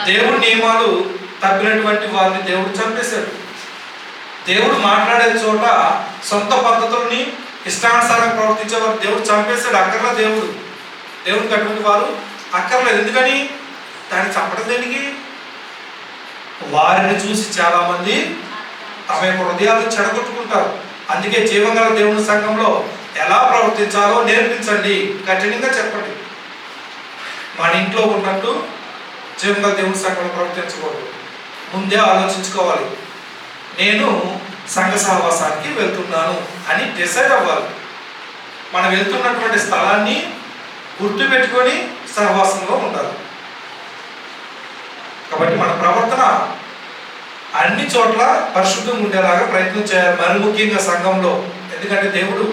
దేవుడి నియమాలు తప్పినటువంటి వారిని దేవుడు చంపేశాడు. దేవుడు మాట్లాడే చోట సొంత పద్ధతుల్ని ఇష్టానుసారంగా ప్రవర్తించే వారు దేవుడు చంపేశాడు. అక్కర్లా దేవుడికి అటువంటి వారు అక్కర్లేదు. ఎందుకని? దాన్ని చంపడం దేనికి? వారిని చూసి చాలా మంది తమ యొక్క హృదయాలను చెడగొట్టుకుంటారు. అందుకే జీవంగల దేవుని సంఘంలో ఎలా ప్రవర్తించాలో నేర్పించండి, కఠినంగా చెప్పండి. మన ఇంట్లో ఉన్నట్టు జీవంగల దేవుని సంఘంలో ప్రవర్తించకూడదు. ముందే ఆలోచించుకోవాలి, నేను సంఘ సహవాసానికి వెళ్తున్నాను అని డిసైడ్ అవ్వాలి. మనం వెళ్తున్నటువంటి స్థలాన్ని గుర్తుపెట్టుకొని సహవాసంలో ఉండాలి. కాబట్టి మన ప్రవర్తన అన్ని చోట్ల పరిశుద్ధంగా ఉండేలాగా ప్రయత్నం చేయాలి, మరి ముఖ్యంగా సంఘంలో. ఎందుకంటే దేవుడు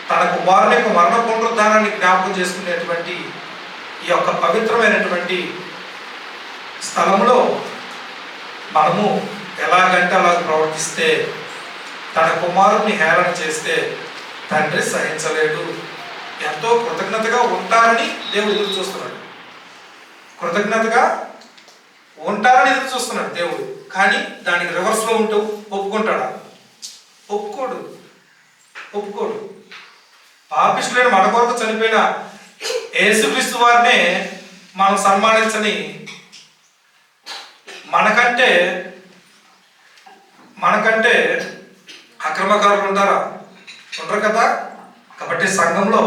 తన కుమారుని యొక్క మరణ పునరుద్ధానాన్ని జ్ఞాపకం చేసుకునేటువంటి ఈ యొక్క పవిత్రమైనటువంటి స్థలంలో మనము ఎలాగంటే అలా ప్రవర్తిస్తే, తన కుమారుని హేళన చేస్తే తండ్రి సహించలేడు. ఎంతో కృతజ్ఞతగా ఉంటారని దేవుడు ఎదురు చూస్తున్నాడు. కృతజ్ఞతగా ఉంటారని ఎదురు చూస్తున్నాడు దేవుడు. కానీ దానికి రివర్స్లో ఉంటూ ఒప్పుకుంటాడా? ఒప్పుకోడు. పాపిష్టులైన మన కొరకు చనిపోయిన యేసుక్రీస్తు వారినే మనం సన్మానించని మనకంటే అక్రమకారులు ఉంటారా? ఉండరు కదా. కాబట్టి సంఘంలో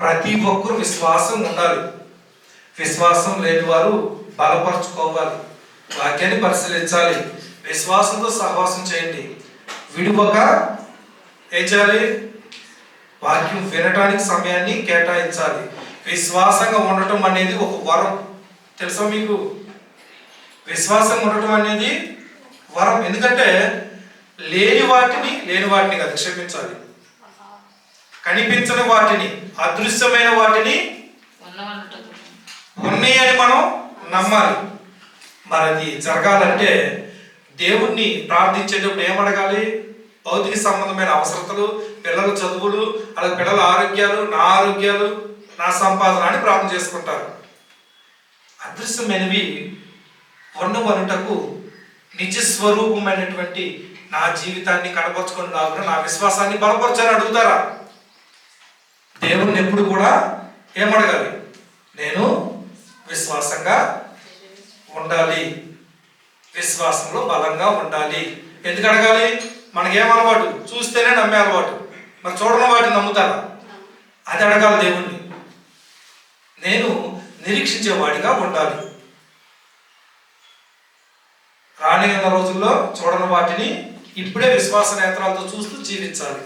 ప్రతి ఒక్కరు విశ్వాసం ఉండాలి. విశ్వాసం లేని వారు బలపరుచుకోవాలి, వాక్యాన్ని పరిశీలించాలి, విశ్వాసంతో సహవాసం చేయండి. విడువక ఏం చేయాలి? వాక్యం వినటానికి సమయాన్ని కేటాయించాలి. విశ్వాసంగా ఉండటం అనేది ఒక వరం. తెలుసా మీకు? విశ్వాసంగా ఉండటం అనేది వరం. ఎందుకంటే లేని వాటిని కదా క్షమించాలి. కనిపించని వాటిని, అదృశ్యమైన వాటిని ఉన్నాయని మనం నమ్మాలి. మరి అది జరగాలంటే దేవుణ్ణి ప్రార్థించేటప్పుడు ఏమడగాలి? భౌతిక సంబంధమైన అవసరతలు, పిల్లల చదువులు, అలాగే పిల్లల ఆరోగ్యాలు, నా ఆరోగ్యాలు, నా సంపాదన అని ప్రార్థన చేసుకుంటారు. అదృశ్యమైనవి ఉన్నవనుటకు నిజస్వరూపమైనటువంటి నా జీవితాన్ని కనపరుచుకొని లాగున నా విశ్వాసాన్ని బలపరచాలని అడుగుతారా? దేవుణ్ణి ఎప్పుడు కూడా ఏమడగాలి? నేను విశ్వాసంగా ఉండాలి, విశ్వాసంలో బలంగా ఉండాలి. ఎందుకు అడగాలి? మనకేం అలవాటు? చూస్తేనే నమ్మే అలవాటు. మరి చూడని వాటిని నమ్ముతారా? అది అడగాలి దేవుణ్ణి. నేను నిరీక్షించేవాడిగా ఉండాలి. రానున్న రోజుల్లో చూడని వాటిని ఇప్పుడే విశ్వాస నేత్రాలతో చూస్తూ జీవించాలి.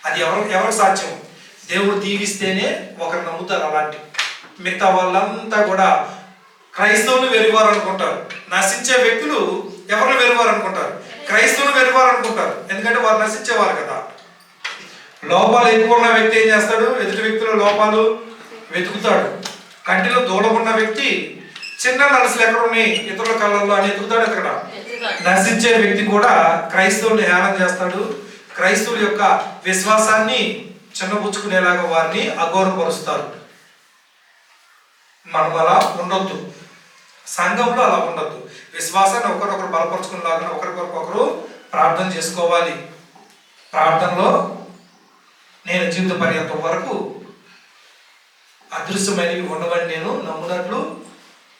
అది ఎవరికి సాధ్యం? దేవుడు దీవిస్తేనే ఒకరు నమ్ముతారు. అలాంటి మిగతా వాళ్ళంతా కూడా క్రైస్తవులు వెలువారు అనుకుంటారు. నశించే వ్యక్తులు ఎవరిని వెలువారు అనుకుంటారు? క్రైస్తవులు వెలువారు అనుకుంటారు. ఎందుకంటే వారు నశించేవారు కదా. లోపాలు ఎక్కువ ఉన్న వ్యక్తి ఏం చేస్తాడు? ఎదుటి వ్యక్తుల లోపాలు వెతుకుతాడు. కంటిలో దూలం ఉన్న వ్యక్తి చిన్న నలుసులు ఎక్కడ ఉన్నాయి ఇతరుల కళ్ళల్లో అని ఎదుగుతాడు. ఎక్కడ నశించే వ్యక్తి కూడా క్రైస్తవుల్ని హేళన చేస్తాడు. క్రైస్తవుల యొక్క విశ్వాసాన్ని చిన్నపుచ్చుకునేలాగా వారిని అగౌరవపరుస్తారు. మనం అలా ఉండొద్దు. సంఘంలో అలా ఉండొద్దు. విశ్వాసాన్ని ఒకరొకరు బలపరుచుకునేలాగా ఒకరికొకరు ప్రార్థన చేసుకోవాలి. ప్రార్థనలో నేను జీవిత పర్యంతం వరకు అదృశ్యమైనవి ఉండవని నేను నమ్మునట్లు,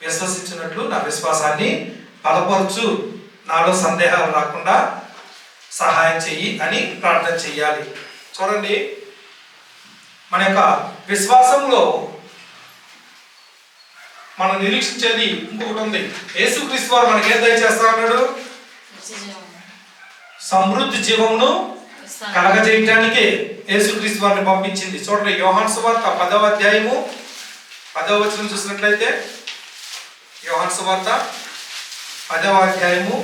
విశ్వసించినట్లు నా విశ్వాసాన్ని బలపరచు, నాలో సందేహాలు రాకుండా సహాయం చెయ్యి అని ప్రార్థన చెయ్యాలి. చూడండి, మన యొక్క విశ్వాసంలో మనం నిరీక్షించేది ఇంకొకటి ఉంది. యేసుక్రీస్తు వారు మనకి ఏం దయచేస్తా అన్నాడు? సమృద్ధి జీవమును కలగజేయటానికి యేసుక్రీస్తు వారిని పంపించింది. చూడండి, యోహాను సువార్త 10వ అధ్యాయము 10వ వచనం చూసినట్లయితే, యోహాను సువార్త 10వ అధ్యాయము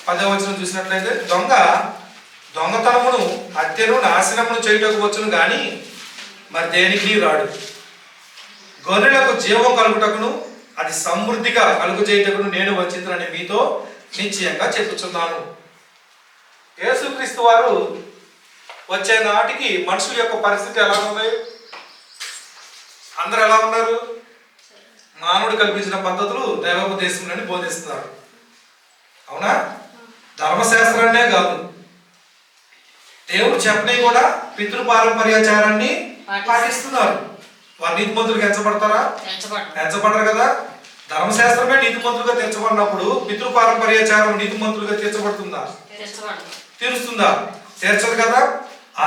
10వ వచనం చూసినట్లయితే, దొంగతనమును, హత్యను, నాశనమును చేయుటకు వచ్చును గాని మరి దేనికి రాడు. గొర్రెలకు జీవం కలుగుటకును అది సమృద్ధిగా కలుగు చేయుటకును నేను వచ్చిందని మీతో నిశ్చయంగా చెప్పుచున్నాను. యేసుక్రీస్తు వారు వచ్చే నాటికి మనుషుల యొక్క పరిస్థితి ఎలా ఉంది? అందరూ ఎలా ఉన్నారు? మానవుడు కల్పించిన పద్ధతులు దైవోపదేశంలోని బోధిస్తున్నారు. అవునా? ధర్మశాస్త్రాన్నే కాదు, దేవుడు చెప్పని కూడా పితృపారంపర్యాచారాన్ని పాటిస్తున్నారు. వారు నీతిమంతులుగా ఎంచబడతారా? ఎంచబడరు కదా. ధర్మశాస్త్రమే నీతిమంతులుగా తీర్చబడినప్పుడు పితృపారంపర్యాచారం నీతిమంతులుగా తీర్చబడుతుందా? తీరుస్తుందా? తీర్చదు కదా.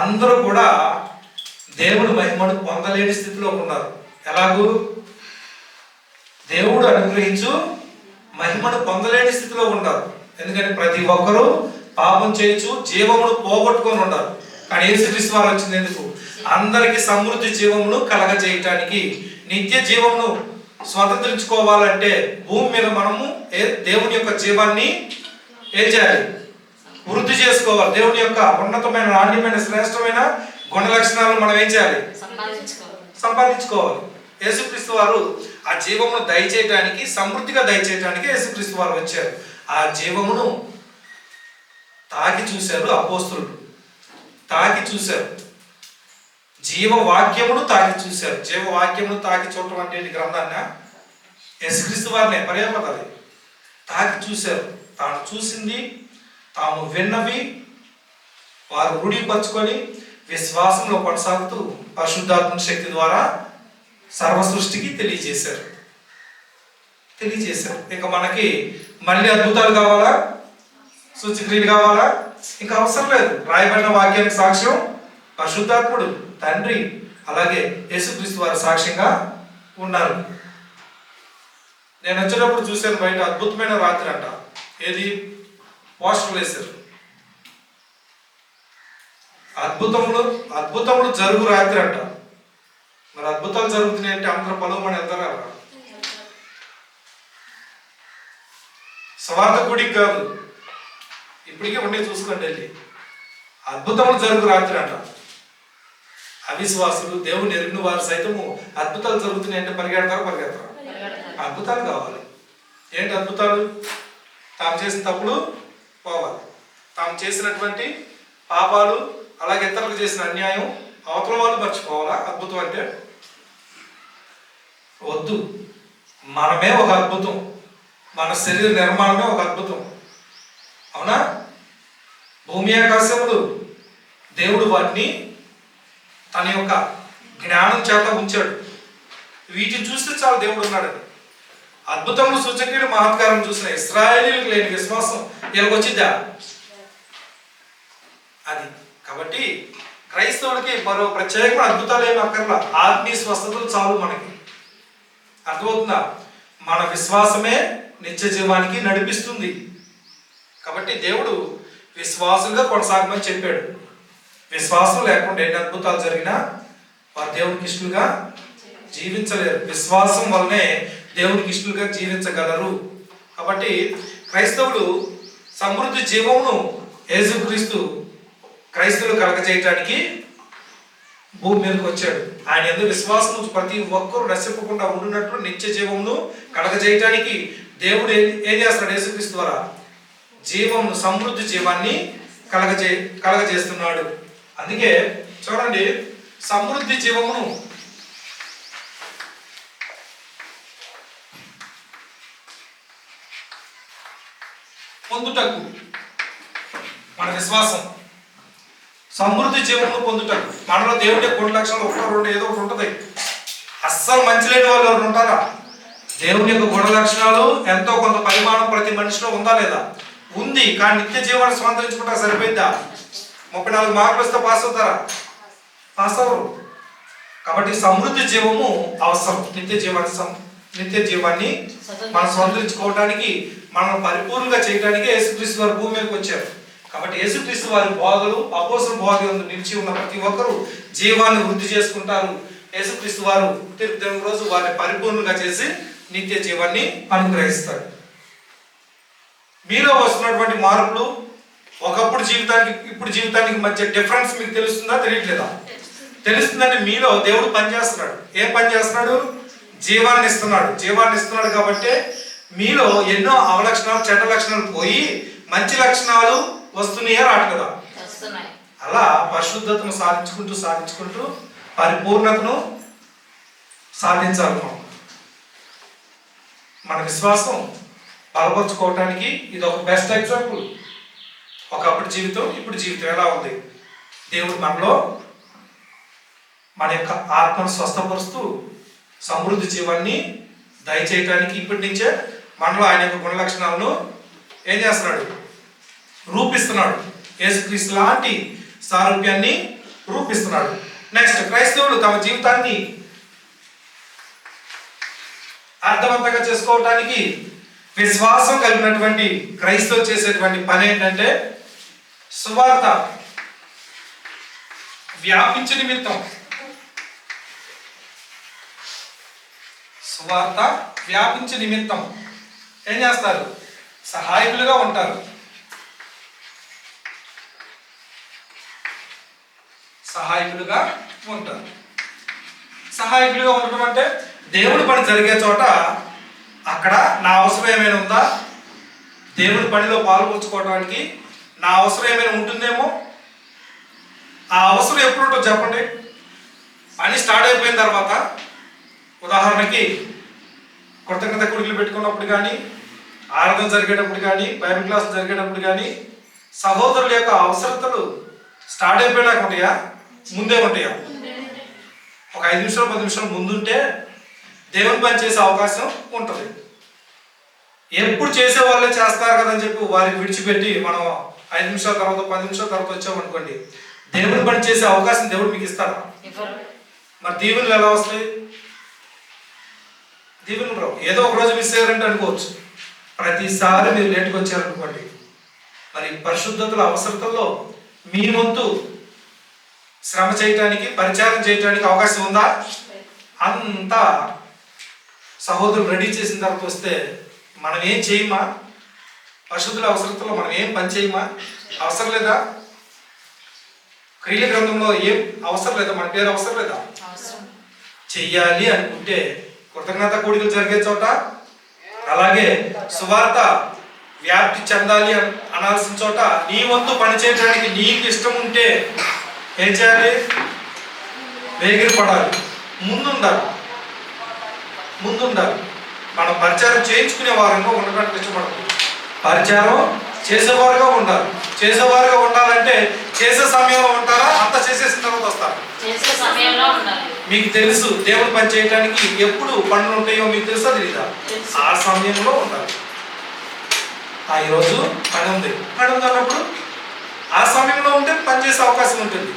అందరూ కూడా దేవుడు మహిమను పొందలేని స్థితిలో ఉన్నారు. ఎలాగూ? దేవుడు అనుగ్రహించు మహిమను పొందలేని స్థితిలో ఉన్నారు. ఎందుకంటే ప్రతి ఒక్కరూ పాపం చేయొచ్చు, జీవమును పోగొట్టుకొని ఉన్నారు. కానీ యేసుక్రీస్తు వారు వచ్చింది ఎందుకు? అందరికి సమృద్ధి జీవమును కలగజేయటానికి. నిత్య జీవమును స్వతంత్రించుకోవాలంటే భూమి మీద మనము దేవుని యొక్క జీవాన్ని ఏం చేయాలి? వృద్ధి చేసుకోవాలి. దేవుని యొక్క ఉన్నతమైన, నాణ్యమైన, శ్రేష్టమైన గుణ లక్షణాలను మనం ఏం చేయాలి? సంపాదించుకోవాలి. యేసుక్రీస్తు వారు ఆ జీవమును దయచేయటానికి, సమృద్ధిగా దయచేయటానికి యేసుక్రీస్తు వారు వచ్చారు. ఆ జీవమును తాకి చూశారు అపోస్తలులు, తాకి చూశారు. జీవవాక్యమును తాకి చూశారు. జీవవాక్యమును తాకి చూడటం అంటే గ్రంథాన్ని యేసుక్రీస్తు వారిని పర్యాపదాలి తాకి చూశారు. తాను చూసింది, తాము విన్నవి వారు రూఢీపరచుకొని విశ్వాసంలో కొనసాగుతూ పరిశుద్ధాత్మ శక్తి ద్వారా సర్వ సృష్టికి తెలియజేశారు. ఇక మనకి మళ్ళీ అద్భుతాలు కావాలా? సూచక్రియలు కావాలా? ఇంకా అవసరం లేదు. రాయబడిన వాక్యానికి సాక్ష్యం పరిశుద్ధాత్ముడు, తండ్రి, అలాగే యేసుక్రీస్తు వారి సాక్ష్యంగా ఉన్నారు. నేను వచ్చేటప్పుడు చూశాను బయట అద్భుతమైన రాత్రి అంట. ఏది? పోస్టర్లు వేశారు. అద్భుతములు జరుగు రాత్రి అంట. మరి అద్భుతాలు జరుగుతున్నాయంటే అందరూ పొలవమని వెళ్తారా? స్వార్థ గుడికి కాదు, ఇప్పటికే ఉండే చూసుకోండి వెళ్ళి. అద్భుతములు జరుగు రాత్రి అంట. అవిశ్వాసులు, దేవుని ఎరిగిన వారు సైతము అద్భుతాలు జరుగుతున్నాయంటే పరిగెడతారా? అద్భుతాలు కావాలి. ఏంటి అద్భుతాలు? తాము చేసిన తప్పులు పోవాలి, తాము చేసినటువంటి పాపాలు, అలాగే ఇతరులకు చేసిన అన్యాయం అవతల వాళ్ళు మర్చిపోవాలా? అద్భుతం అంటే వద్దు. మనమే ఒక అద్భుతం, మన శరీర నిర్మాణమే ఒక అద్భుతం. అవునా? భూమి ఆకాశములు దేవుడు వాటిని తన యొక్క జ్ఞానం చేత ఉంచాడు. వీటిని చూస్తే చాలు దేవుడు ఉన్నాడని. అద్భుతములు, సూచక్రియలు, మహత్కారం చూసిన ఇశ్రాయేలీయులకు లేని విశ్వాసం వీళ్ళకి వచ్చిద్దా? అది కాబట్టి క్రైస్తవుడికి మరో ప్రత్యేకమైన అద్భుతాలు ఏమి అక్కర్లా. ఆత్మీయ స్వస్థతలు చాలు మనకి. అర్థమవుతుందా? మన విశ్వాసమే నిత్య జీవానికి నడిపిస్తుంది. కాబట్టి దేవుడు విశ్వాసంగా కొనసాగమని చెప్పాడు. విశ్వాసం లేకుండా ఎన్ని అద్భుతాలు జరిగినా వారు దేవునికి ఇష్టలుగా జీవించలేరు. విశ్వాసం వల్లనే దేవునికి ఇష్టలుగా జీవించగలరు. కాబట్టి క్రైస్తవులు సమృద్ధి జీవమును యేసుక్రీస్తు క్రైస్తవులు కలగజేయటానికి భూమి మీదకి వచ్చాడు. ఆయన యందు విశ్వాసం ప్రతి ఒక్కరూ నశింపకుండా ఉండినట్లు నిత్య జీవమును కలగజేయటానికి దేవుడు ఏం చేస్తాడు? యేసుక్రీస్తు ద్వారా జీవమును, సమృద్ధి జీవాన్ని కలగజేస్తున్నాడు. అందుకే చూడండి, సమృద్ధి జీవమును పొందుటకు మన విశ్వాసం, సమృద్ధి జీవమును పొందుటకు మనలో దేవుడి గుణ లక్షణాలు ఒకటో రెండు ఏదో ఒకటి ఉంటుంది. అస్సలు మంచి లేని వాళ్ళు ఎవరు ఉంటారా? దేవుని యొక్క గుణ లక్షణాలు ఎంతో కొంత పరిమాణం ప్రతి మనిషిలో ఉందా లేదా? ఉంది. కానీ నిత్య జీవాన్ని స్వంతరించుకుంటా సరిపోయిందా? 34 మార్కులు వస్తే పాస్ అవుతారా? పాస్ అవ్వరు. కాబట్టి సమృద్ధి జీవము అవసరం. నిత్య జీవాన్ని మనం స్వంతరించుకోవడానికి, మనం పరిపూర్ణంగా చేయడానికి యేసుక్రీస్తు వారు భూమి మీదకి వచ్చారు. కాబట్టి యేసుక్రీస్తు వారి బోధలు, అపోస్తలుల బోధ నిలిచి ఉన్న ప్రతి ఒక్కరూ జీవాన్ని వృద్ధి చేసుకుంటారు. యేసుక్రీస్తు వారు తీర్పు రోజు వారిని పరిపూర్ణంగా చేసి నిత్య జీవాన్ని అనుగ్రహిస్తాడు. మీలో వస్తున్నటువంటి మార్పులు, ఒకప్పుడు జీవితానికి ఇప్పుడు జీవితానికి మధ్య డిఫరెన్స్ మీకు తెలుస్తుందా? తెలియట్లేదా? తెలుస్తుందంటే మీలో దేవుడు పనిచేస్తున్నాడు. ఏం పని చేస్తున్నాడు? జీవాన్ని ఇస్తున్నాడు కాబట్టి మీలో ఎన్నో అవలక్షణాలు, చెడ్డ లక్షణాలు పోయి మంచి లక్షణాలు వస్తున్నాయా? రావట్లేదా? అలా పరిశుద్ధతను సాధించుకుంటూ పరిపూర్ణతను సాధించాలి. మన విశ్వాసం బలపరుచుకోవటానికి ఇది ఒక బెస్ట్ ఎగ్జాంపుల్. ఒకప్పుడు జీవితం, ఇప్పుడు జీవితం ఎలా ఉంది? దేవుడు మనలో మన యొక్క ఆత్మను స్వస్థపరుస్తూ సమృద్ధి జీవాన్ని దయచేయటానికి ఇప్పటి నుంచే మనలో ఆయన యొక్క గుణ లక్షణాలను ఏం చేస్తున్నాడు? రూపిస్తున్నాడు. యేసుక్రీస్తు లాంటి సారూప్యాన్ని రూపిస్తున్నాడు. నెక్స్ట్, క్రైస్తవులు తమ జీవితాన్ని అర్థవంతంగా చేసుకోవటానికి విశ్వాసం కలిగినటువంటి క్రైస్తవులు చేసేటువంటి పని ఏంటంటే సువార్త వ్యాపించే నిమిత్తం, సువార్త వ్యాపించే నిమిత్తం ఏం చేస్తారు? సహాయకులుగా ఉంటారు. సహాయకులుగా ఉంటారు. సహాయకులుగా ఉండటం అంటే దేవుడి పని జరిగే చోట అక్కడ నా అవసరం ఏమైనా ఉందా, దేవుడి పనిలో పాల్గొంచుకోవడానికి నా అవసరం ఏమైనా ఉంటుందేమో. ఆ అవసరం ఎప్పుడు ఉంటుందో చెప్పండి. పని స్టార్ట్ అయిపోయిన తర్వాత, ఉదాహరణకి కృతజ్ఞత కుడికలు పెట్టుకున్నప్పుడు కానీ, ఆరాధన జరిగేటప్పుడు కానీ, బైబిల్ క్లాస్ జరిగేటప్పుడు కానీ, సహోదరుల యొక్క అవసరతలు స్టార్ట్ అయిపోయినాక ఉంటాయా, ముందే ఉంటాయా? ఒక 5 నిమిషాలు 10 నిమిషాలు ముందుంటే దేవుని పని చేసే అవకాశం ఉంటుంది. ఎప్పుడు చేసే వాళ్ళే చేస్తారు కదని చెప్పి వారికి విడిచిపెట్టి మనం 5 నిమిషాల తర్వాత 10 నిమిషాల తర్వాత వచ్చామనుకోండి, దేవుని పని చేసే అవకాశం దేవుడు మీకు ఇస్తారా? మరి దీవెనలు ఎలా వస్తాయి? దీవెనలు రావు. ఏదో ఒక రోజు మిస్ అయ్యారంటే అనుకోవచ్చు. ప్రతిసారి మీరు లేట్కి వచ్చారనుకోండి, మరి పరిశుద్ధతల అవసరతల్లో మీ వంతు శ్రమ చేయటానికి, పరిచారం చేయటానికి అవకాశం ఉందా? అంతా సహోదరులు రెడీ చేసిన తర్వాత వస్తే మనం ఏం చేయమా? పరిశుద్ధుల అవసరతలో మనం ఏం పని చేయమా? అవసరం లేదా? క్రియల గ్రంథంలో ఏం అవసరం లేదా? మన పేరు అవసరం లేదా? చెయ్యాలి అనుకుంటే కృతజ్ఞత కూడికలు జరిగే చోట, అలాగే సువార్త వ్యాప్తి చెందాలి అనాల్సిన చోట నీ వంతు పని చేయడానికి నీకు ఇష్టం ఉంటే ఏం చేయాలి? వేగిరి పడాలి, ముందుండాలి. మనం పరిచారం చేయించుకునే వారంగా ఉండడానికి ఇష్టపడదు. పరిచారం చేసేవారుగా ఉండాలి. చేసేవారుగా ఉండాలంటే చేసే సమయంలో ఉంటారా, అంతా చేసేసిన తర్వాత వస్తారు? మీకు తెలుసు దేవుని పని చేయడానికి ఎప్పుడు పనులు ఉంటాయో మీకు తెలుసా తెలీదా? ఆ సమయంలో ఉండాలి. ఈరోజు పని ఉంది అన్నప్పుడు ఆ సమయంలో ఉంటే పని చేసే అవకాశం ఉంటుంది.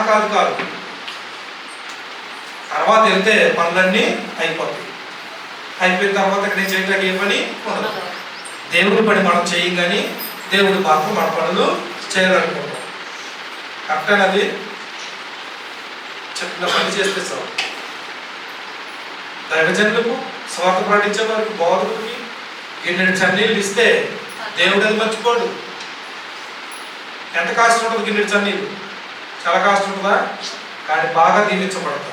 కాదు తర్వాత వెళ్తే పనులన్నీ అయిపోతాయి. అయిపోయిన తర్వాత ఇక్కడ చేయడానికి ఏ పని ఉండదు. దేవుడి పని మనం చేయం, కానీ దేవుడి మాత్రం మన పనులు చేయాలనుకుంటాం. కరెక్టేనది? చెప్పిన పని చేస్తే చాలు. దైవజనులకు, స్వార్థ ప్రకటించే వారికి, బోధకుడికి గిన్నెడు చన్నీళ్ళు ఇస్తే దేవుడు అది మర్చిపోడు. ఎంత కాస్ట్ ఉంటుంది గిన్నెడు చన్నీళ్ళు? చాలా కాస్ట్ ఉంటుందా? కానీ బాగా దీవించబడతారు.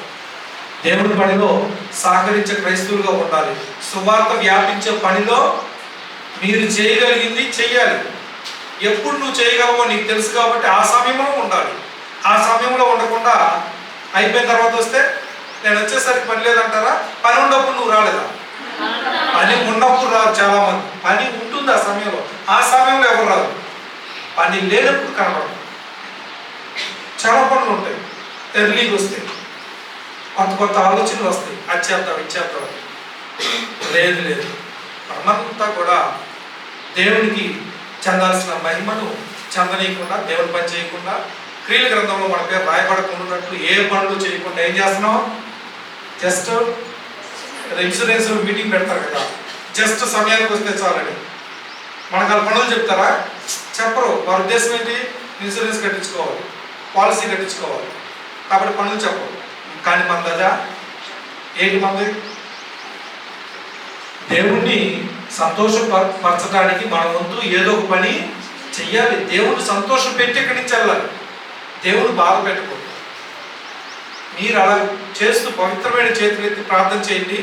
దేవుడి పనిలో సహకరించే క్రైస్తవులుగా ఉండాలి. సువార్త వ్యాపించే పనిలో మీరు చేయగలిగింది చెయ్యాలి. ఎప్పుడు నువ్వు చేయగలవో నీకు తెలుసు కాబట్టి ఆ సమయంలో ఉండాలి. ఆ సమయంలో ఉండకుండా అయిపోయిన తర్వాత వస్తే నేను వచ్చేసరికి పని లేదంటారా? పని ఉన్నప్పుడు నువ్వు రాలేదా? పని ఉన్నప్పుడు రాదు చాలా మంది. పని ఉంటుంది ఆ సమయంలో. ఆ సమయంలో ఎవరు రాదు. పని లేనప్పుడు కనబడదు. చాలా పనులు ఉంటాయి, ఎర్లీగా వస్తాయి, కొత్త ఆలోచనలు వస్తాయి. అది చేద్దాం, ఇది చేద్దాం. లేదు, మనమంతా కూడా దేవునికి చెందాల్సిన మహిమను చెందనీయకుండా, దేవుని పని చేయకుండా, క్రియల గ్రంథంలో మన పేరు రాయబడకుండా ఏ పనులు చేయకుండా ఏం చేస్తున్నాం? జస్ట్ ఇన్సూరెన్స్ మీటింగ్ పెడతారు కదా, జస్ట్ సమయానికి వస్తే చాలండి. మనకు ఆ పనులు చెప్తారా? చెప్పరు. వారి ఉద్దేశం ఏంటి? ఇన్సూరెన్స్ కట్టించుకోవాలి, పాలసీ కట్టించుకోవాలి, కాబట్టి పనులు చెప్పరు. కానీ మన దగ్గర ఏంటి? మంది దేవుణ్ణి సంతోషపరచడానికి మన వంతు ఏదో ఒక పని చెయ్యాలి. దేవుడు సంతోషం పెట్టి ఇక్కడి నుంచి వెళ్ళాలి. దేవుడు బాధ పెట్టకూడదు. మీరు అలా చేస్తూ పవిత్రమైన చేతులు ఎత్తి ప్రార్థన చేయండి.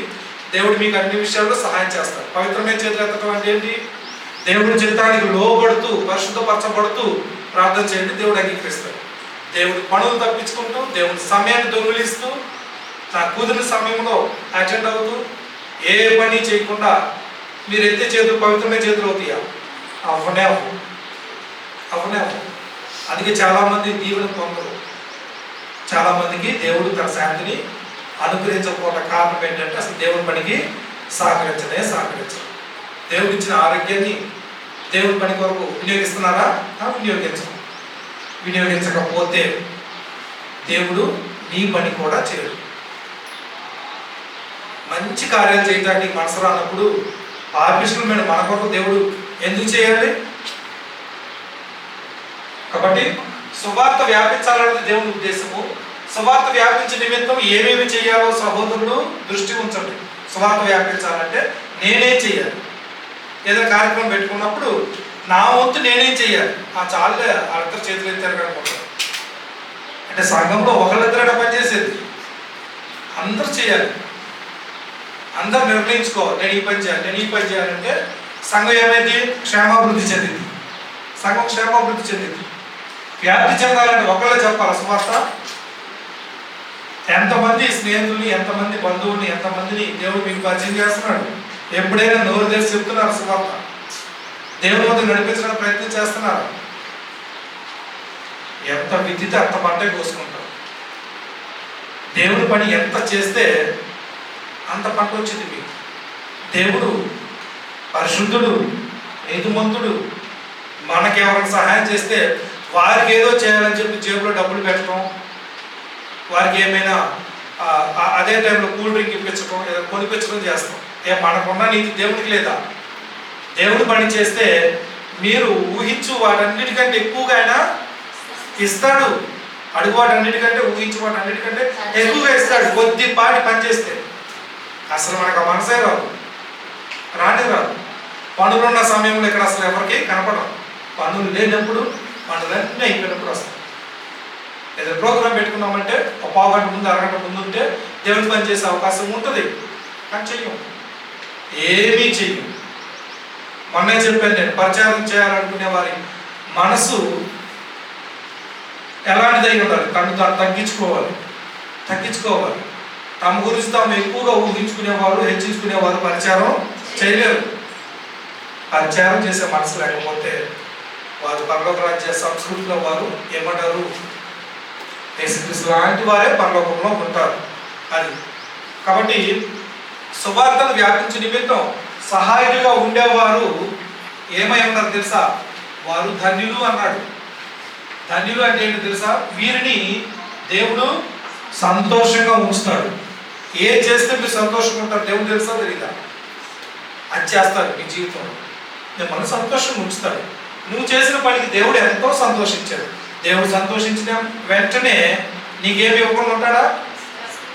దేవుడు మీకు అన్ని విషయాల్లో సహాయం చేస్తారు. పవిత్రమైన చేతులు ఎత్తడం అంటే ఏంటి? దేవుడి చిత్తానికి లోబడుతూ, పరిశుద్ధపరచబడుతూ ప్రార్థన చేయండి. దేవుడు అంగీకరిస్తాడు. దేవుడి పనులు తప్పించుకుంటూ, దేవుడి సమయాన్ని దొంగిలిస్తూ నా కుదిరిన సమయంలో అటెండ్ అవుతూ ఏ పని చేయకుండా మీరు ఎత్తే చేతులు పవిత్రమైన చేతులు అవుతాయా? అవనే అవ్వు. అందుకే చాలామంది దీవెన పొందరు. చాలామందికి దేవుడు తన శాంతిని అనుగ్రహించకపోవడం కారణం ఏంటంటే అసలు దేవుని పనికి సహకరించరు. దేవుడు ఇచ్చిన ఆరోగ్యాన్ని దేవుని పని కొరకు వినియోగిస్తున్నారా? వినియోగించకపోతే దేవుడు నీ పని కూడా చేయడు. మంచి కార్యాలు చేయడానికి మనసు రానప్పుడు పాపిష్టుల మీద మన కొరకు దేవుడు ఎందుకు చేయాలి? కాబట్టి సువార్త వ్యాపించాలన్నది దేవుని ఉద్దేశము. సువార్త వ్యాపించే నిమిత్తం ఏమేమి చేయాలో సహోదరులు దృష్టి ఉంచండి. సువార్త వ్యాపించాలంటే నేనేం చేయాలి? ఏదైనా కార్యక్రమం పెట్టుకున్నప్పుడు నా వంతు నేనేం చేయాలి? ఆ చాలే వాళ్ళిద్దరు చేతులు ఎత్తారు కనుకుంటారు. అంటే సంఘంలో ఒకళ్ళిద్దరు పనిచేసేది అందరూ చేయాలి. అందరూ నిర్ణయించుకోవాలి, నేను ఈ పని చేయాలంటే సంఘం ఏమైంది? క్షేమాభివృద్ధి చెందింది. సంఘం క్షేమాభివృద్ధి చెందింది. వ్యాప్తి చెందాలంటే ఒకళ్ళే చెప్పాలి సువార్త. ఎంతమంది స్నేహితుల్ని, ఎంతమంది బంధువుల్ని, ఎంతమందిని దేవుడు మీకు పరిచయం చేస్తున్నాడు. ఎప్పుడైనా నోరు తెరిచి చెప్తున్నారు సువార్త. దేవుని వద్ద నడిపించడానికి ప్రయత్నం చేస్తున్నారు. ఎంత విద్యుత్ అంత పంటే కోసుకుంటారు. దేవుని పని ఎంత చేస్తే అంత పంట వచ్చింది మీకు. దేవుడు పరిశుద్ధుడు, నీతిమంతుడు. మనకి ఎవరైనా సహాయం చేస్తే వారికి ఏదో చేయాలని చెప్పి జేబులో డబ్బులు పెట్టడం, వారికి ఏమైనా అదే టైంలో కూల్ డ్రింక్ ఇప్పించడం, ఏదో కొనిపించడం చేస్తాం. మనకున్న నీతి దేవుడికి లేదా? దేవుడు పని చేస్తే మీరు ఊహించు వాటన్నిటికంటే ఎక్కువగా ఆయన ఇస్తాడు. అడుగు వాటన్నిటికంటే, ఊహించు వాటన్నిటికంటే ఎక్కువగా ఇస్తాడు. కొద్దిపాటి పని చేస్తే అసలు మనకు ఆ మనసే రాదు. పనులున్న సమయంలో ఇక్కడ అసలు ఎవరికి కనపడం. పనులు లేనప్పుడు, పనులన్నీ అయిపోయినప్పుడు వస్తాయి. ఏదైనా ప్రోగ్రాం పెట్టుకున్నామంటే ఒక పావు గంట ముందు, అరగంట ముందు ఉంటే దేవుని పని చేసే అవకాశం ఉంటుంది. కానీ చెయ్యం, ఏమీ చెయ్యం. మొన్నే చెప్పాను నేను, ప్రచారం చేయాలనుకునే వారి మనసు ఎలాంటిదై ఉండాలి? తను తగ్గించుకోవాలి. తమ గురించి తాము ఎక్కువగా ఊహించుకునేవారు, హెచ్చించుకునేవారు పరిచారం చేయలేరు. పరిచారం చేసే మనసు లేకపోతే వారు పరలోక రాజ్య సంస్కృతిలో వారు ఏమంటారు? యేసుక్రీస్తు లాంటి వారే పరలోకంలో ఉంటారు. అది కాబట్టి సువార్తను వ్యాపించే నిమిత్తం సహాయకులుగా ఉండేవారు ఏమై ఉన్నారు తెలుసా? వారు ధన్యులు అన్నాడు. ధన్యులు అంటే ఏంటి తెలుసా? వీరిని దేవుడు సంతోషంగా ఉంచుతాడు. ఏ చేస్తే మీరు సంతోషంగా ఉంటారు దేవుడు తెలుసా తెలీదా? అది చేస్తాడు మీ జీవితంలో. మిమ్మల్ని సంతోషంగా ఉంచుతాడు. నువ్వు చేసిన పనికి దేవుడు ఎంతో సంతోషించాడు. దేవుడు సంతోషించిన వెంటనే నీకేమి ఇవ్వకుండా ఉంటాడా?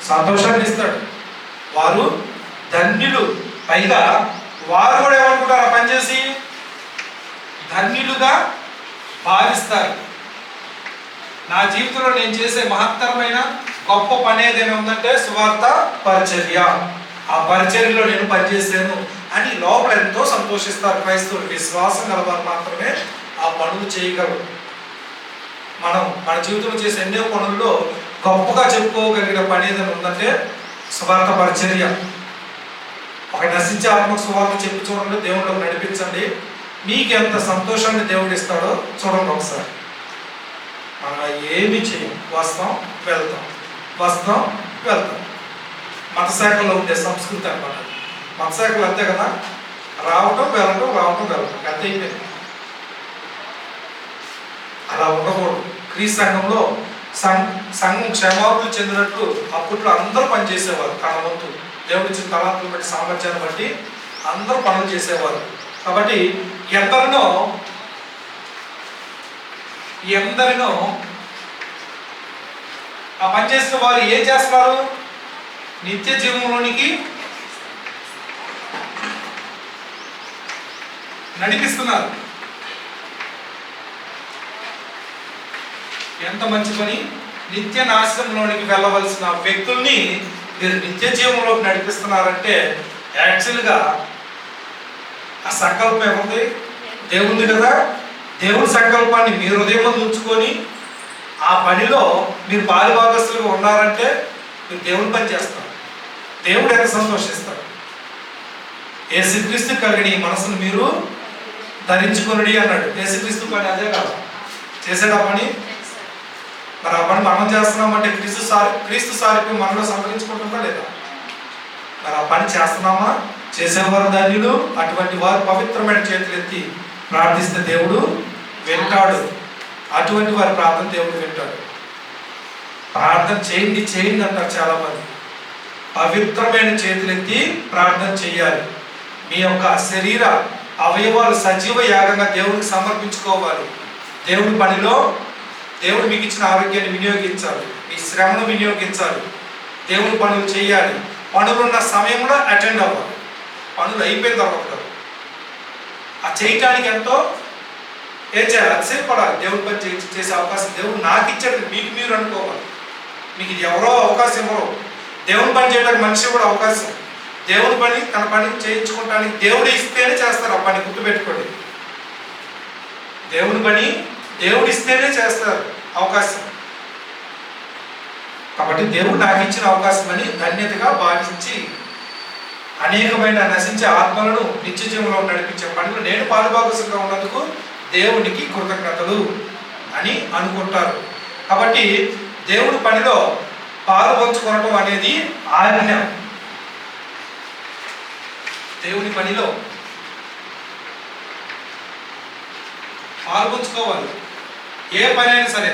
సంతోషాన్ని ఇస్తాడు. వారు ధన్యులు. పైగా వారు కూడా ఏమనుకుంటారు? ఆ పనిచేసి ధన్యులుగా భావిస్తారు. నా జీవితంలో నేను చేసే మహత్తరమైన గొప్ప పని ఏదైనా ఉందంటే సువార్త పరిచర్య. ఆ పరిచర్యలో నేను పనిచేసాను అని లోపల ఎంతో సంతోషిస్తారు క్రైస్తవులు. విశ్వాసం గలవారు మాత్రమే ఆ పనులు చేయగలరు. మన జీవితంలో చేసే ఎన్నో పనుల్లో గొప్పగా చెప్పుకోగలిగిన పని ఏదైనా ఉందంటే సువార్త పరిచర్య. ఒక నశించే ఆత్మకు సువార్త చెప్పి చూడండి, దేవుళ్ళకి నడిపించండి. మీకు ఎంత సంతోషాన్ని దేవుడు ఇస్తాడో చూడండి ఒకసారి. మనం ఏమి చేయం, వస్తాం వెళ్తాం. మత శాఖలో ఉండే సంస్కృతి అన్నమాట. మత శాఖలు అంతే కదా, రావటం వెళ్ళటం అంతే అయిపోయింది. అలా ఉండకూడదు. క్రీస్తు సంఘంలో సంఘం క్షేమాభివృద్ధి చెందినట్టు అప్పట్లో అందరూ పనిచేసేవారు. తన వంతు దేవుడి ఇచ్చిన తలాంతులు బట్టి, సామర్థ్యాన్ని బట్టి అందరూ పనులు చేసేవారు. కాబట్టి ఎందరినో ఆ పనిచేసిన వారు ఏం చేస్తున్నారు? నిత్య జీవంలోనికి నడిపిస్తున్నారు. ఎంత మంచి పని! నిత్య నాశనంలోనికి వెళ్ళవలసిన వ్యక్తుల్ని మీరు నిత్య జీవంలోకి నడిపిస్తున్నారంటే యాక్చువల్గా ఆ సంకల్పం ఏముంది? దేవుంది కదా. దేవుని సంకల్పాన్ని మీ హృదయంలో ఉంచుకొని ఆ పనిలో మీరు పాలుభాగస్తులుగా ఉన్నారంటే మీరు దేవుని పని చేస్తారు, దేవుడు ఎంత సంతోషిస్తాడు. యేసుక్రీస్తు కలిగిన ఈ మనసును మీరు ధరించుకొనుడి అన్నాడు. యేసుక్రీస్తు పని అదే కాదు చేసేట పని. మరి ఆ పని మనం చేస్తున్నామంటే క్రీస్తు సారిపోయి మనలో సంతరించుకుంటుందా లేదా? మరి ఆ పని చేస్తున్నామా? చేసేవారు ధన్యులు, అటువంటి వారు పవిత్రమైన చేతులు ఎత్తి ప్రార్థిస్తే దేవుడు వింటాడు. అటువంటి వారి ప్రార్థన దేవుడు వింటాడు. ప్రార్థన చేయండి చేయండి అంటారు చాలా మంది. పవిత్రమైన చేతులెత్తి ప్రార్థన చేయాలి. మీ యొక్క శరీర అవయవాలు సజీవ యాగంగా దేవుడికి సమర్పించుకోవాలి. దేవుడి పనిలో దేవుడు మీకు ఇచ్చిన ఆరోగ్యాన్ని వినియోగించాలి, మీ శ్రమను వినియోగించాలి, దేవుడి పనులు చేయాలి. పనులున్న సమయంలో అటెండ్ అవ్వాలి. పనులు అయిపోయిన తర్వాత కాదు. ఆ చేయటానికి ఎంతో ఏం చేయాలి? అతిశయపడాలి. దేవుడి పని చేసే అవకాశం దేవుడు నాకు ఇచ్చాడు, మీకు మీరు అనుకోవాలి. మీకు ఇది ఎవరో అవకాశం ఇవ్వరు. దేవుని పని చేయడానికి మనిషి కూడా అవకాశం. దేవుని పని తన పని చేయించుకోవటానికి దేవుడు ఇస్తేనే చేస్తారు. ఆ పని గుర్తుపెట్టుకోండి. దేవుని పని దేవుడు ఇస్తేనే చేస్తారు అవకాశం. కాబట్టి దేవుడు నాకు ఇచ్చిన అవకాశం అని ధన్యతగా భావించి అనేకమైన నశించే ఆత్మలను నిత్య జీవంలో నడిపించే పనిలో నేను పాలుభాగస్సుగా ఉన్నందుకు దేవునికి కృతజ్ఞతలు అని అనుకుంటారు. కాబట్టి దేవుడి పనిలో పాలు పంచుకోవడం అనేది ఆజ్ఞ. దేవుని పనిలో పాలు పంచుకోవాలి. ఏ పని అయినా సరే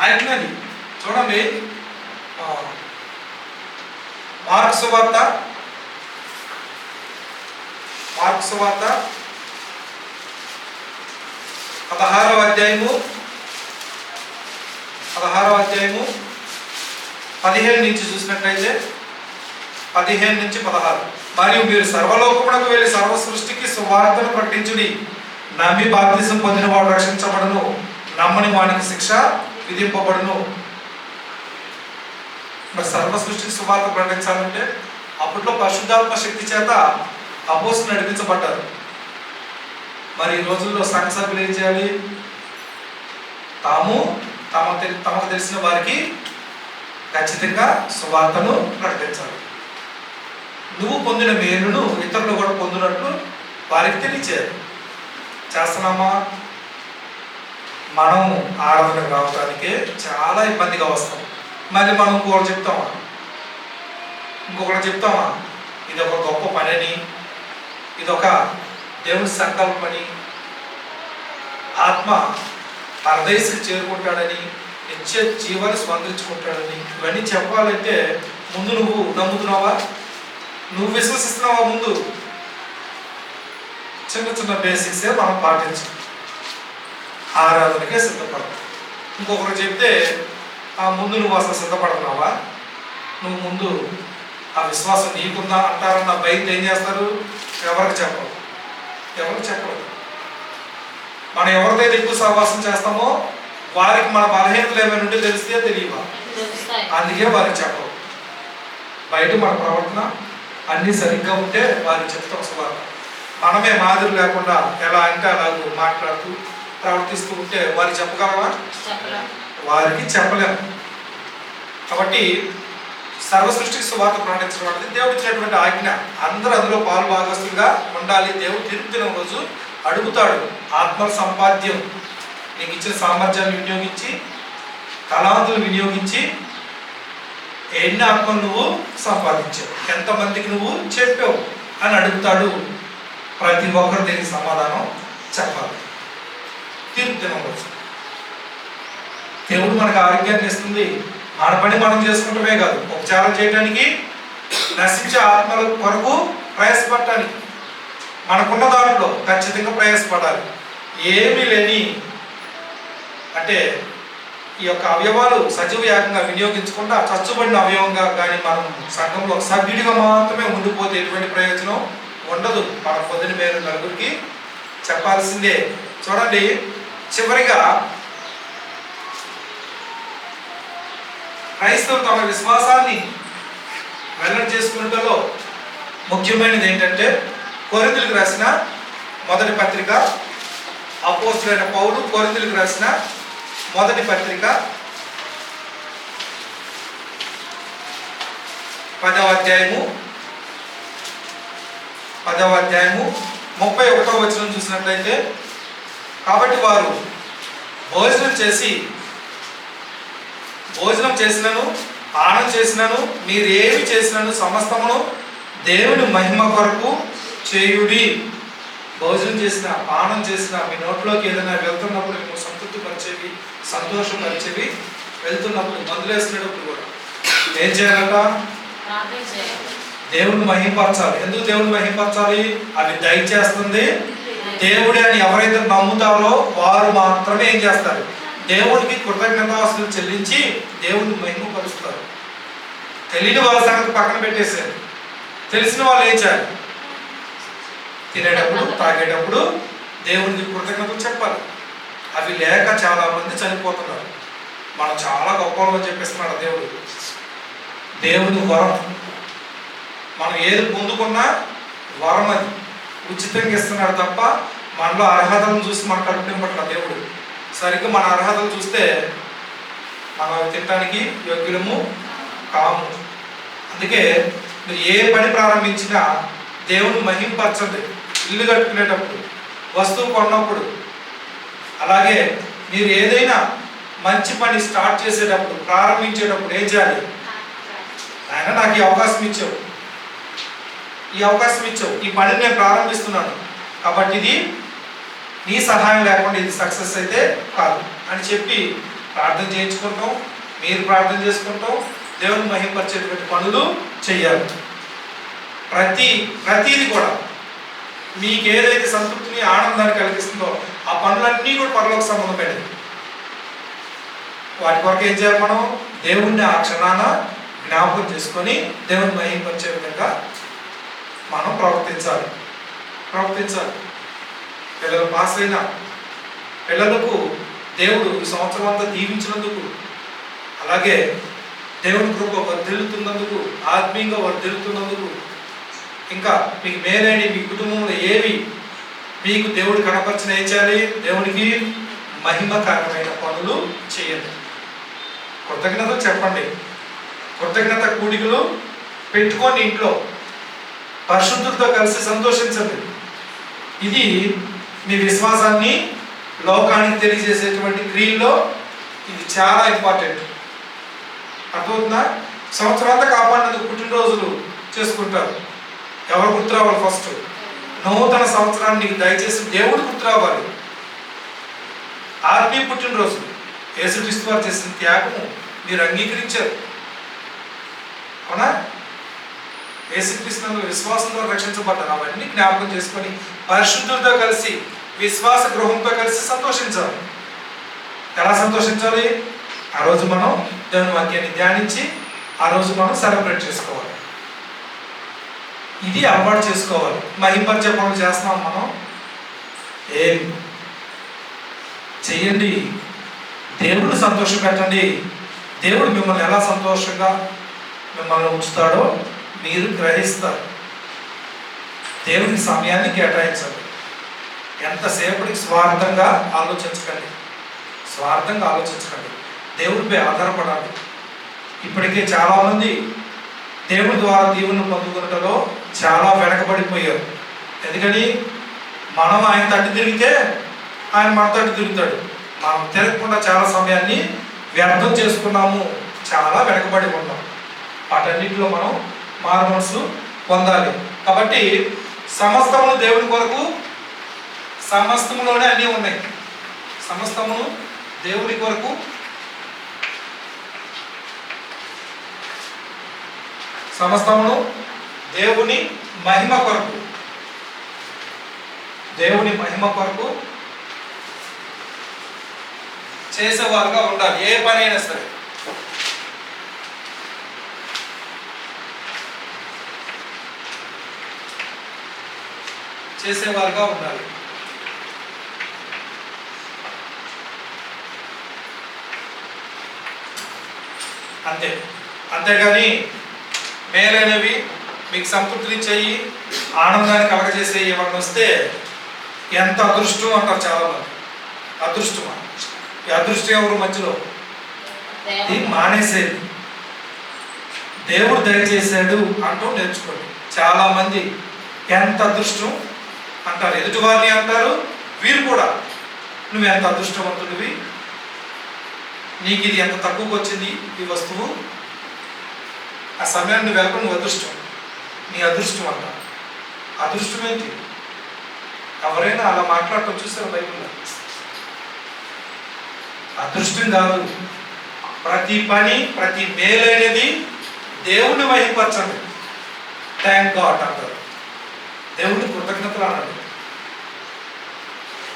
ఆజ్ఞని చూడండి. మార్కు సువార్త 16వ అధ్యాయము 15 నుంచి చూసినట్లయితే 15 నుంచి 16. మరియు మీరు సర్వలోకమునకు వెళ్ళి సర్వ సృష్టికి సువార్తను ప్రకటించుడి. నమ్మి బాప్తిసం పొందిన వాడు రక్షించబడును, నమ్మని వానికి శిక్ష విధింపబడును. మరి సర్వ సృష్టికి సువార్త ప్రకటించాలంటే అప్పట్లో పరిశుద్ధాత్మ శక్తి చేత అపోస్తులు నడిపించబడ్డారు. మరి ఈ రోజుల్లో సంఘ సభ్యులు ఏం చేయాలి? తమకు తెలిసిన వారికి ఖచ్చితంగా సువార్తను ప్రకటించాలి. నువ్వు పొందిన మేలును ఇతరులు కూడా పొందినట్లు వారికి తెలియచేయాలి. చేస్తున్నామా? మనం ఆరాధనకు రావడానికే చాలా ఇబ్బందిగా వస్తాం. మళ్ళీ మనం ఇంకొకటి చెప్తామా ఇది ఒక గొప్ప పని అని, ఇదొక దేవుని సంకల్పని, ఆత్మ పరదేశికి చేరుకుంటాడని, నిత్య జీవాన్ని స్పందించుకుంటాడని ఇవన్నీ చెప్పాలంటే ముందు నువ్వు నమ్ముతున్నావా? నువ్వు విశ్వసిస్తున్నావా? ముందు చిన్న బేసిక్సే మనం పాటించాలి. ఆరాధనకే సిద్ధపడతాం. ఇంకొకరు చెప్తే ముందు నువ్వు అసలు సిద్ధపడుతున్నావా? నువ్వు ముందు ఆ విశ్వాసం నీకుందా అంటారన్న భయం ఏం చేస్తారు? ఎవరికి చెప్పరు. మనం ఎవరిదైతే ఎక్కువ సహవాసం చేస్తామో వారికి మన బలహీనతలు ఏమైనా ఉంటే తెలిస్తే తెలియవా? అందుకే వారికి చెప్పరు. బయట మన ప్రవర్తన అన్నీ సరిగ్గా ఉంటే వారికి చెప్తాం సువార్త. మనమే మాదిరి లేకుండా ఎలా అంటే అలాగూ మాట్లాడుతూ ప్రవర్తిస్తూ ఉంటే వారికి చెప్పగలమా? వారికి చెప్పలేము. కాబట్టి సర్వ సృష్టికి సువార్త ప్రకటించడం అనేది దేవుడు ఇచ్చినటువంటి ఆజ్ఞ. అందరూ అందులో పాలు భాగస్తులుగా ఉండాలి. దేవుడు తిరుపతిన రోజు అడుగుతాడు. ఆత్మ సంపాద్యం, నీకు ఇచ్చిన సామర్థ్యాన్ని వినియోగించి, తలాంతులు వినియోగించి ఎన్ని ఆత్మలు నువ్వు సంపాదించావు, ఎంతమందికి నువ్వు చెప్పావు అని అడుగుతాడు. ప్రతి ఒక్కరు దీనికి సమాధానం చెప్పాలి. తిరుపతిన రోజు దేవుడు మనకు ఆరోగ్యాన్ని ఇస్తుంది. మన పని మనం చేసుకుంటమే కాదు, ఉపచారం చేయడానికి, నశించే ఆత్మల కొరకు ప్రయాసపడటానికి మనకున్న దాంట్లో ఖచ్చితంగా ప్రయాసపడాలి. ఏమీ లేని అంటే ఈ యొక్క అవయవాలు సజీవ యాగంగా వినియోగించకుండా చచ్చుబడిన అవయవంగా కానీ మనం సంఘంలో సభ్యుడిగా మాత్రమే ఉండిపోతే ఎటువంటి ప్రయోజనం ఉండదు. మన పొద్దున మేలు నలుగురికి చెప్పాల్సిందే. చూడండి, చివరిగా క్రైస్తవులు తమ విశ్వాసాన్ని వెల్లడి చేసుకున్నట్లో ముఖ్యమైనది ఏంటంటే కొరింథీయులకు రాసిన మొదటి పత్రిక, అపోస్తలుడైన పౌలు కొరింథీయులకు రాసిన మొదటి పత్రిక 10వ అధ్యాయము 31వ వచనం చూసినట్లయితే, కాబట్టి వారు భోజనం చేసినను పానం చేసినను మీరు ఏమి చేసినను సమస్తమును దేవుని మహిమ కొరకు చేయుడి. భోజనం చేసిన, పానం చేసిన, మీ నోట్లోకి ఏదైనా వెళ్తున్నప్పుడు మేము సంతృప్తి పరిచేవి, సంతోషపరిచేవి, వెళ్తున్నప్పుడు మందులు వేసుకునేటప్పుడు కూడా ఏం చేయాలంట? దేవుని మహిమపరచాలి. ఎందుకు దేవుని మహిమపరచాలి? అవి దయచేస్తుంది దేవుడే అని ఎవరైతే నమ్ముతారో వారు మాత్రమే ఏం చేస్తారు? దేవుడికి కృతజ్ఞతాస్తులు చెల్లించి దేవుని మహిమపరుస్తారు. తెలియని వాళ్ళ సంగతి పక్కన పెట్టేసారు. తెలిసిన వాళ్ళు ఏం చేయాలి? తినేటప్పుడు, తాగేటప్పుడు దేవునికి కృతజ్ఞతలు చెప్పాలి. అవి లేక చాలా మంది చనిపోతున్నారు. మనం చాలా గొప్పవాళ్ళని చెప్పేస్తున్నాడు దేవుడు. దేవుని వరం, మనం ఏది పొందుకున్నా వరం అది ఉచితంగా ఇస్తున్నాడు తప్ప మనలో అర్హతలను చూసి మనకు కల్పింపట్ల దేవుడు. సరిగ్గా మన అర్హతలు చూస్తే మనం తినడానికి యోగ్యులము కాము. అందుకే మీరు ఏ పని ప్రారంభించినా దేవుని మహింపరచండి. ఇల్లు కట్టుకునేటప్పుడు, వస్తువు కొన్నప్పుడు, అలాగే మీరు ఏదైనా మంచి పని స్టార్ట్ చేసేటప్పుడు, ప్రారంభించేటప్పుడు ఏం చేయాలి? ఆయన నాకు ఈ అవకాశం ఇచ్చావు, ఈ పనిని నేను ప్రారంభిస్తున్నాను కాబట్టి ఇది నీ సహాయం లేకుండా ఇది సక్సెస్ అయితే కాదు అని చెప్పి ప్రార్థన చేయించుకుంటాం. మీరు ప్రార్థన చేసుకుంటాం. దేవుని మహిమపరిచేటువంటి పనులు చెయ్యాలి. ప్రతిది కూడా మీకు ఏదైతే సంతృప్తిని, ఆనందాన్ని కలిగిస్తుందో ఆ పనులన్నీ కూడా పరలోక సంబంధమైనవి. వాటి కొరకు ఏం చేయాలి? మనం దేవుణ్ణి ఆ క్షణాన జ్ఞాపకం చేసుకొని దేవుని మహిమపరిచే విధంగా మనం ప్రవర్తించాలి. పిల్లలు పాస్ అయిన పిల్లలకు దేవుడు ఈ సంవత్సరం అంతా దీవించినందుకు, అలాగే దేవుని కృప వర్ధిల్లుతున్నందుకు, ఆత్మీయంగా వర్ధిల్లుతున్నందుకు, ఇంకా మీకు మేలైన మీ కుటుంబంలో ఏవి మీకు దేవుడు కనపరిచిన ఏం చేయాలి? దేవునికి మహిమకరమైన పనులు చేయండి. కృతజ్ఞతలు చెప్పండి. కృతజ్ఞత కూడికలు పెట్టుకొని ఇంట్లో పరిశుద్ధులతో కలిసి సంతోషించండి. ఇది మీ విశ్వాసాన్ని లోకానికి తెలియజేసేటువంటి క్రియల్లో ఇది చాలా ఇంపార్టెంట్. అర్థమవుతుందా? సంవత్సరం అంతా కాపాడినందుకు పుట్టినరోజులు చేసుకుంటారు. ఎవరు గుర్తు రావాలి? ఫస్ట్ నూతన సంవత్సరాన్ని నీకు దయచేసి దేవుడు గుర్తు రావాలి. ఆత్మీయ పుట్టినరోజు యేసుక్రీస్తు వారు చేసిన త్యాగము మీరు అంగీకరించారు. అవునా? యేసుక్రీస్తు విశ్వాసంతో రక్షించబడ్డారు. అవన్నీ జ్ఞాపకం చేసుకొని పరిశుద్ధులతో కలిసి, విశ్వాస గృహంతో కలిసి సంతోషించాలి. ఎలా సంతోషించాలి? ఆ రోజు మనం దేవుని వాక్యాన్ని ధ్యానించి ఆ రోజు మనం సెలబ్రేట్ చేసుకోవాలి. ఇది అలవాటు చేసుకోవాలి. మహింపరిచే పనులు చేస్తున్నాం మనం. ఏం చెయ్యండి, దేవుడు సంతోషం పెట్టండి. దేవుడు మిమ్మల్ని ఎలా సంతోషంగా మిమ్మల్ని ఉంచుతాడో మీరు గ్రహిస్తారు. దేవుని సమయాన్ని కేటాయించండి. ఎంతసేపటికి స్వార్థంగా ఆలోచించకండి. దేవుడిపై ఆధారపడాలి. ఇప్పటికే చాలామంది దేవుని ద్వారా దీవుని పొందుకున్నటలో చాలా వెనకబడిపోయారు. ఎందుకని? మనం ఆయన తట్టు తిరిగితే ఆయన మన తట్టు తిరుగుతాడు. మనం తిరగకుండా చాలా సమయాన్ని వ్యర్థం చేసుకున్నాము, చాలా వెనకబడి ఉన్నాం. వాటన్నిటిలో మనం మారు మనసు పొందాలి. కాబట్టి సమస్తమును దేవుని కొరకు, సమస్తములోనే అన్నీ ఉన్నాయి. సమస్తమును దేవుని కొరకు, సమస్తమును దేవుని మహిమ కొరకు, చేసేవారుగా ఉండాలి. ఏ పని అయినా సరే చేసేవారుగా ఉండాలి. అంతేగాని మేలైనవి మీకు సంతృప్తినిచ్చేయి, ఆనందాన్ని కలగజేసే ఏమన్నా వస్తే ఎంత అదృష్టం అంటారు చాలామంది. అదృష్టమా? ఈ అదృష్టం ఎవరు మధ్యలో ఇది మానేసేది. దేవుడు దయచేశాడు అంటూ నేర్చుకోండి. చాలా మంది ఎంత అదృష్టం అంటారు, ఎదుటి వారిని అంటారు, వీరు కూడా నువ్వు ఎంత అదృష్టవంతుడివి, నీకు ఇది ఎంత తక్కువకి వచ్చింది ఈ వస్తువు, ఆ సమయాన్ని నువ్వు వెళ్ళకుండా నువ్వు అదృష్టం, నీ అదృష్టం అంట. అదృష్టం ఏంటి? ఎవరైనా అలా మాట్లాడటం చూస్తారు బైబిల్లో? అదృష్టం కాదు. ప్రతి పని, ప్రతి మేలైనది దేవుని మహిమపరచండి. థ్యాంక్ గాడ్ అంటారు. దేవుడిని కృతజ్ఞతలు అన్నాడు.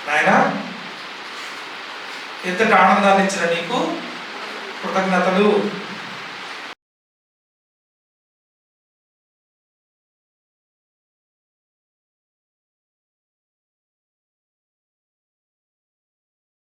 నాయన ఇంతటి ఆనందాన్ని ఇచ్చిన నీకు కృతజ్ఞతలు.